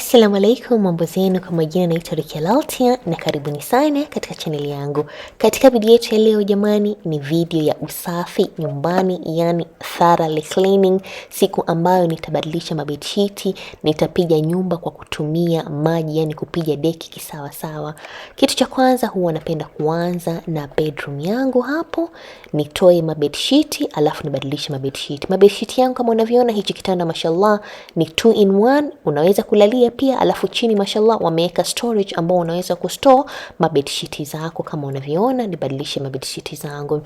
Assalamu alaikum, mambo zenu, kwa majina naitwa Rukia Laltia na karibuni sana katika chaneli yangu. Katika video yetu ya leo jamani, ni video ya usafi nyumbani, yani thoroughly cleaning, siku ambayo nitabadilisha mabedsheet, nitapiga nyumba kwa kutumia maji, yani kupiga deki kisawa sawa. Kitu cha kwanza huwa napenda kuanza na bedroom yangu hapo, nitoe mabedsheet alafu nibadilishe mabedsheet. Mabedsheet yangu kama unavyoona, hichi kitanda mashallah ni 2 in 1, unaweza kulalia pia, alafu chini mashallah wameweka storage ambao unaweza kustore mabedsheet zako kama unavyoona. Nibadilishe mabedsheet zangu.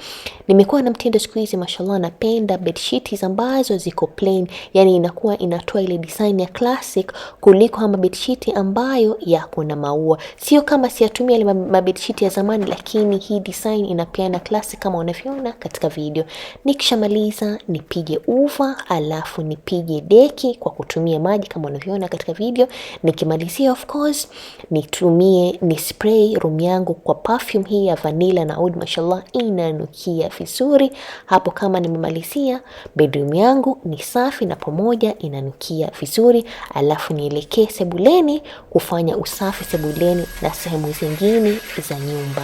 Nimekuwa na mtindo siku hizi mashallah, napenda bedsheet ambazo ziko plain, yani inakuwa inatoa ile design ya classic kuliko kama bedsheet ambayo yako na maua. Sio kama siyatumia ile mabedsheet ya zamani, lakini hii design inapeana classic kama unavyoona katika video. Nikishamaliza nipige uva, alafu nipige deki kwa kutumia maji kama unavyoona katika video. Nikimalizia of course ni spray room yangu kwa perfume hii ya vanilla na oud, mashallah inanukia vizuri. Hapo kama nimemalizia, bedroom yangu ni safi na pamoja inanukia vizuri. Alafu nielekee sebuleni kufanya usafi sebuleni na sehemu zingine za nyumba.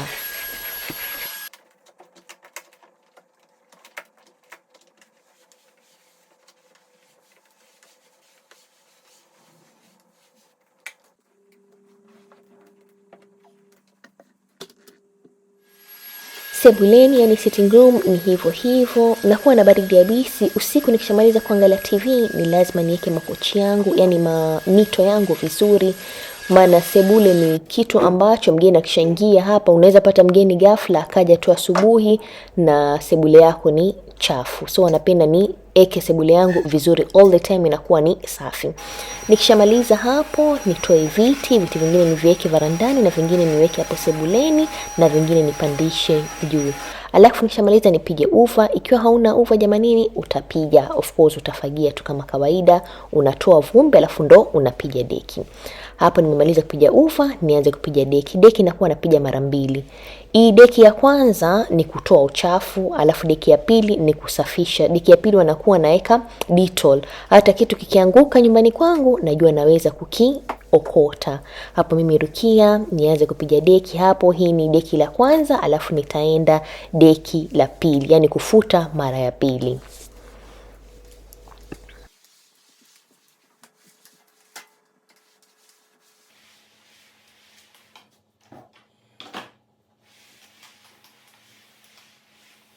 Sebuleni yani sitting room ni hivyo. Nakuwa na baridi yabisi. Usiku nikishamaliza kuangalia TV ni lazima niweke makochi yangu, yani mito yangu vizuri. Maana sebule ni kitu ambacho mgeni akishaingia hapa, unaweza pata mgeni ghafla akaja tu asubuhi na sebule yako ni chafu. So napenda ni eke sebule yangu vizuri all the time, inakuwa ni safi. Nikishamaliza hapo nitoe viti vingine niviweke varandani na vingine niweke hapo sebuleni na vingine nipandishe juu. Alafu nikishamaliza nipige uva. Ikiwa hauna uva jamanini, utapiga of course, utafagia tu kama kawaida, unatoa vumbi alafu ndo unapiga deki. Hapo nimemaliza kupiga uva, nianze kupiga deki. Deki nakuwa napiga mara 2. Hii deki ya kwanza ni kutoa uchafu, alafu deki ya pili ni kusafisha. Deki ya pili wanakuwa naeka Dettol. Hata kitu kikianguka nyumbani kwangu najua naweza kukiokota. Hapo mimi Rukia nianze kupiga deki hapo. Hii ni deki la kwanza, alafu nitaenda deki la pili, yani kufuta mara ya pili.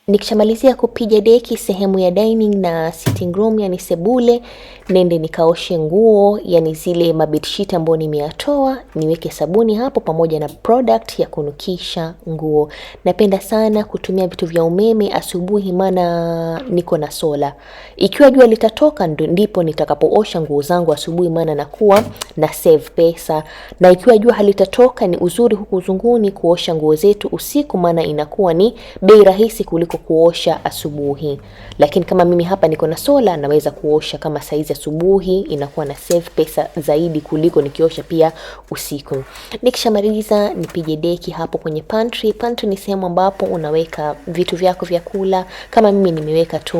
Nikishamalizia kupiga deki sehemu ya dining na sitting room, yani sebule, nende nikaoshe nguo, yani zile mabedsheet ambayo nimeyatoa, niweke sabuni hapo pamoja na product ya kunukisha nguo. Napenda sana kutumia vitu vya umeme asubuhi, maana niko na sola. Ikiwa jua litatoka ndipo nitakapoosha nguo zangu asubuhi, maana nakuwa na save pesa. Na ikiwa jua halitatoka, ni uzuri huku uzunguni kuosha nguo zetu usiku, maana inakuwa ni bei rahisi kuliko kuosha asubuhi. Lakini kama mimi hapa niko na sola, naweza kuosha kama saizi asubuhi, inakuwa na save pesa zaidi kuliko nikiosha pia usiku. Nikishamaliza nipige deki hapo kwenye pantry. Pantry ni sehemu ambapo unaweka vitu vyako vya kula. Kama mimi nimeweka tu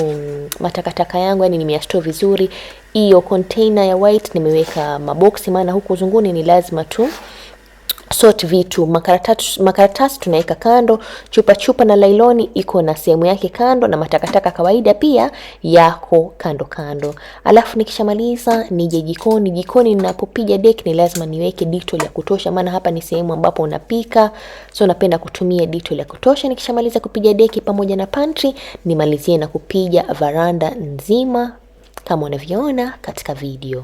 matakataka yangu, yani nimeyastore vizuri. Hiyo container ya white nimeweka maboksi, maana huku uzunguni ni lazima tu sort vitu. Makaratasi tunaweka kando, chupa na lailoni iko na sehemu yake kando, na matakataka kawaida pia yako kando. Alafu nikishamaliza nije jikoni. Jikoni ninapopiga deki ni lazima niweke Dettol ya kutosha, maana hapa ni sehemu ambapo unapika, so napenda kutumia Dettol ya kutosha. Nikishamaliza kupiga deki pamoja na pantry, nimalizie na kupiga varanda nzima kama unavyoona katika video.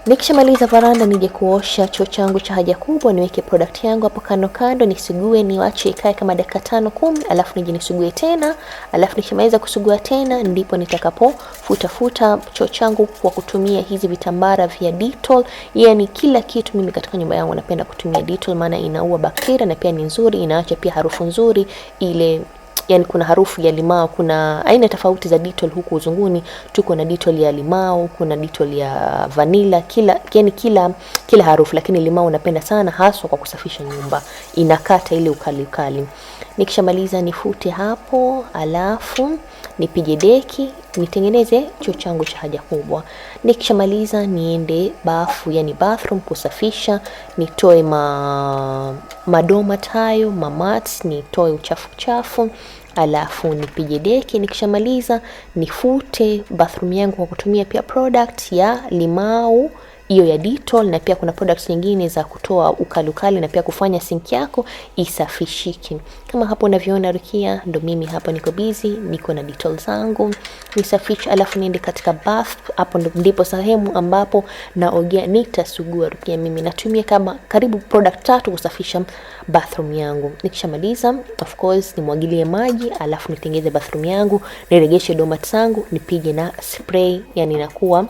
Nikishamaliza varanda nije kuosha choo changu cha haja kubwa, niweke product yangu hapo kando, nisugue, niwache ikae kama dakika 5-10, alafu nije nisugue tena. Alafu nikishamaliza kusugua tena ndipo nitakapofuta choo changu kwa kutumia hizi vitambara vya Dettol. Yani kila kitu mimi katika nyumba yangu napenda kutumia Dettol, maana inaua bakteria na pia ni nzuri, inaacha pia harufu nzuri ile yani kuna harufu ya limao. Kuna aina tofauti za Dettol huku uzunguni. Tuko na Dettol ya limao, kuna Dettol ya vanilla, kila harufu, lakini limao napenda sana haswa kwa kusafisha nyumba. Inakata ile ukali. Nikishamaliza nifute hapo, alafu nipige deki, nitengeneze choo changu cha haja kubwa. Nikishamaliza niende bafu, yani bathroom kusafisha, nitoe madoma tayo, mamats, nitoe uchafu, alafu nipige deki. Nikishamaliza nifute bathroom yangu kwa kutumia pia product ya limau, hiyo ya Dettol, na pia kuna products nyingine za kutoa ukali na pia kufanya sink yako isafishike. Kama hapo unavyoona Rukia, ndo mimi hapa niko busy, niko na Dettol zangu nisafishe, alafu niende katika bath. Hapo ndipo sehemu ambapo naogea, nitasugua. Rukia mimi natumia kama karibu product 3 kusafisha bathroom yangu. Nikishamaliza of course nimwagilie maji, alafu nitengeze bathroom yangu, niregeshe domat zangu, nipige na spray, yani inakuwa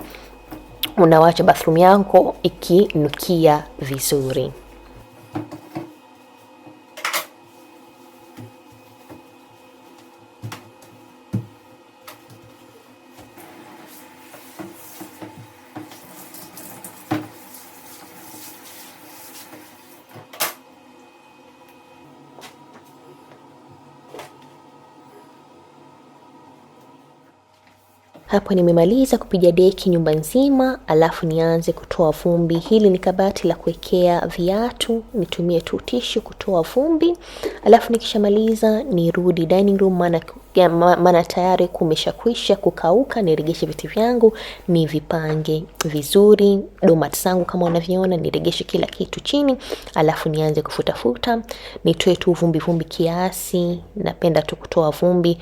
unawacha bathroom yako ikinukia vizuri. Hapo nimemaliza kupiga deki nyumba nzima, alafu nianze kutoa vumbi. Hili ni kabati la kuwekea viatu, nitumie tu tissue kutoa vumbi. Alafu nikishamaliza nirudi dining room, maana tayari kumeshakwisha kukauka. Niregeshe viti vyangu, nivipange vizuri. Domat zangu kama unavyoona, niregeshe kila kitu chini, alafu nianze kufuta. Nitoe tu vumbi kiasi, napenda tu kutoa vumbi.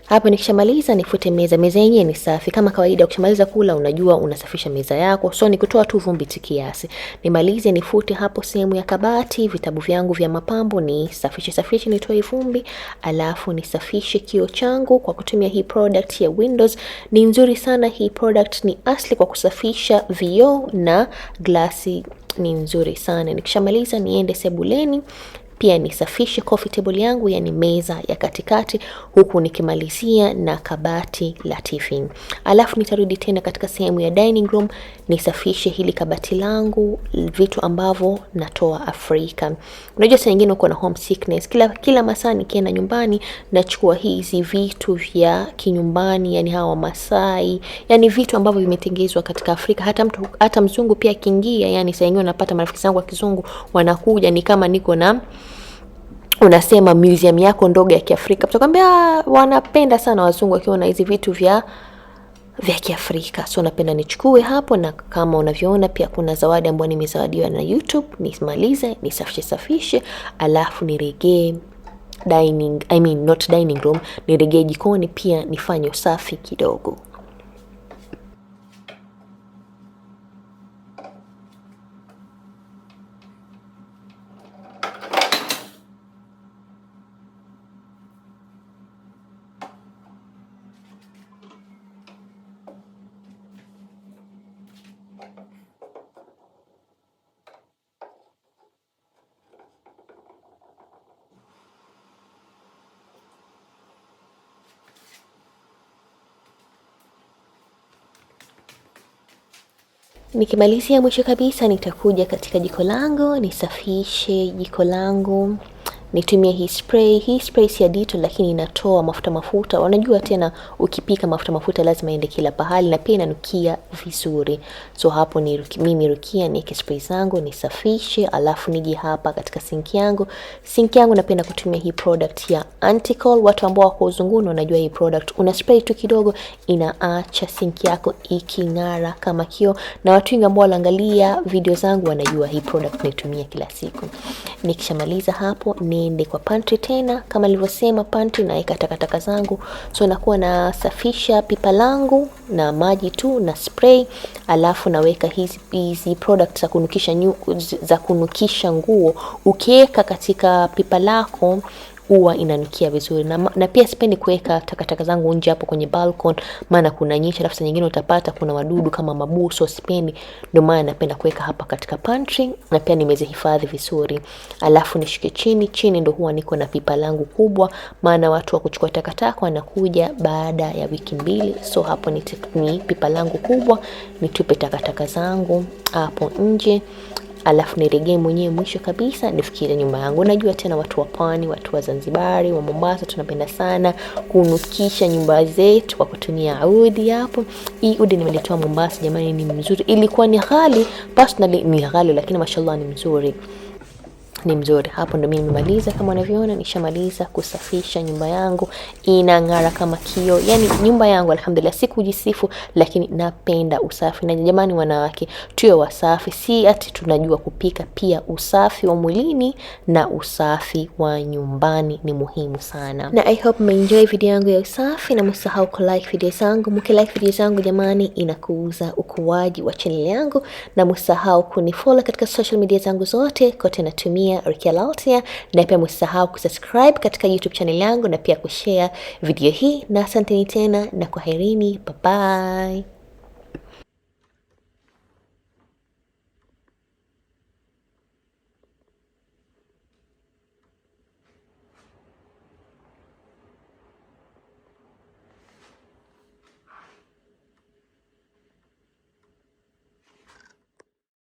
Hapo nikishamaliza nifute meza. Meza yenyewe ni safi. Kama kawaida ukishamaliza kula unajua unasafisha meza yako. So nikutoa tu vumbi kiasi. Nimalize nifute hapo sehemu ya kabati, vitabu vyangu vya mapambo ni safishe nitoe vumbi, alafu nisafishe kioo changu kwa kutumia hii product ya Windows. Ni nzuri sana hii product, ni asli kwa kusafisha vioo na glasi, ni nzuri sana. Nikishamaliza niende sebuleni pia nisafishe coffee table yangu, yani meza ya katikati, huku nikimalizia na kabati la TV. Alafu nitarudi tena katika sehemu ya dining room nisafishe hili kabati langu, vitu ambavyo natoa Afrika. Unajua saa nyingine uko na home sickness, kila masaa nikienda nyumbani nachukua hizi vitu vya kinyumbani, yani hawa Masai, yani vitu ambavyo vimetengezwa katika Afrika. Hata mzungu pia akiingia, yani saa nyingine napata marafiki zangu wa kizungu wanakuja, ni kama niko na unasema museum yako ndogo ya Kiafrika. Tutakwambia wanapenda sana wazungu wakiona hizi vitu vya Kiafrika. So napenda nichukue hapo, na kama unavyoona pia kuna zawadi ambayo nimezawadiwa na YouTube. Nisimalize, nisafishe, alafu niregee not dining room, niregee jikoni pia nifanye usafi kidogo. Nikimalizia mwisho kabisa nitakuja katika jiko langu, nisafishe jiko langu. Nitumie hii spray. Hii spray si ya Dettol lakini inatoa mafuta. Wanajua tena ukipika mafuta lazima iende kila pahali, na pia inanukia vizuri. So hapo mimi Rukia niweke spray zangu nisafishe, alafu niji hapa katika sink yangu. Sink yangu napenda kutumia hii product ya Anticol. Watu ambao wako uzunguni wanajua hii product. Una spray tu kidogo inaacha sink yako iking'ara kama kioo, na watu wengi ambao wanaangalia video zangu wanajua hii product naitumia kila siku. Nikishamaliza hapo niende kwa pantry tena. Kama nilivyosema, pantry naweka takataka zangu, so nakuwa nasafisha pipa langu na maji tu na spray, alafu naweka hizi products za kunukisha nguo. Ukiweka katika pipa lako huwa inanukia vizuri, na pia sipendi kuweka takataka zangu nje hapo kwenye balcony, maana kuna nyesha, alafu nyingine utapata kuna wadudu kama mabusu, so sipendi. Ndio maana napenda kuweka hapa katika pantry, na pia nimezihifadhi vizuri. Alafu nishike chini ndio huwa niko na pipa langu kubwa, maana watu wa kuchukua takataka wanakuja baada ya wiki 2, so hapo ni pipa langu kubwa, nitupe takataka zangu hapo nje. Alafu niregee mwenyewe mwisho kabisa nifikirie nyumba yangu. Najua tena watu wa Pwani, watu wa Zanzibari, wa Mombasa tunapenda sana kunukisha nyumba zetu kwa kutumia udi hapo. Hii udi nimeletoa Mombasa jamani, ni mzuri. Ilikuwa ni ghali, personally ni ghali, lakini mashallah ni mzuri. Hapo ndo mimi nimemaliza. Kama unavyoona nishamaliza kusafisha nyumba yangu, inang'ara kama kio. Yani nyumba yangu alhamdulillah, sikujisifu, lakini napenda usafi. Na jamani wanawake, tuwe wasafi, si ati tunajua kupika, pia usafi wa mwilini na usafi wa nyumbani ni muhimu sana. Na I hope mmeenjoy video yangu ya usafi, na msisahau ku like video zangu. Mkilike video zangu jamani, inakuza ukuaji wa channel yangu, na msisahau kunifollow katika social media zangu zote, kote natumia Rukia Laltia, na pia msisahau kusubscribe katika YouTube channel yangu, na pia kushare video hii. Na asanteni tena na kwaherini, bye bye.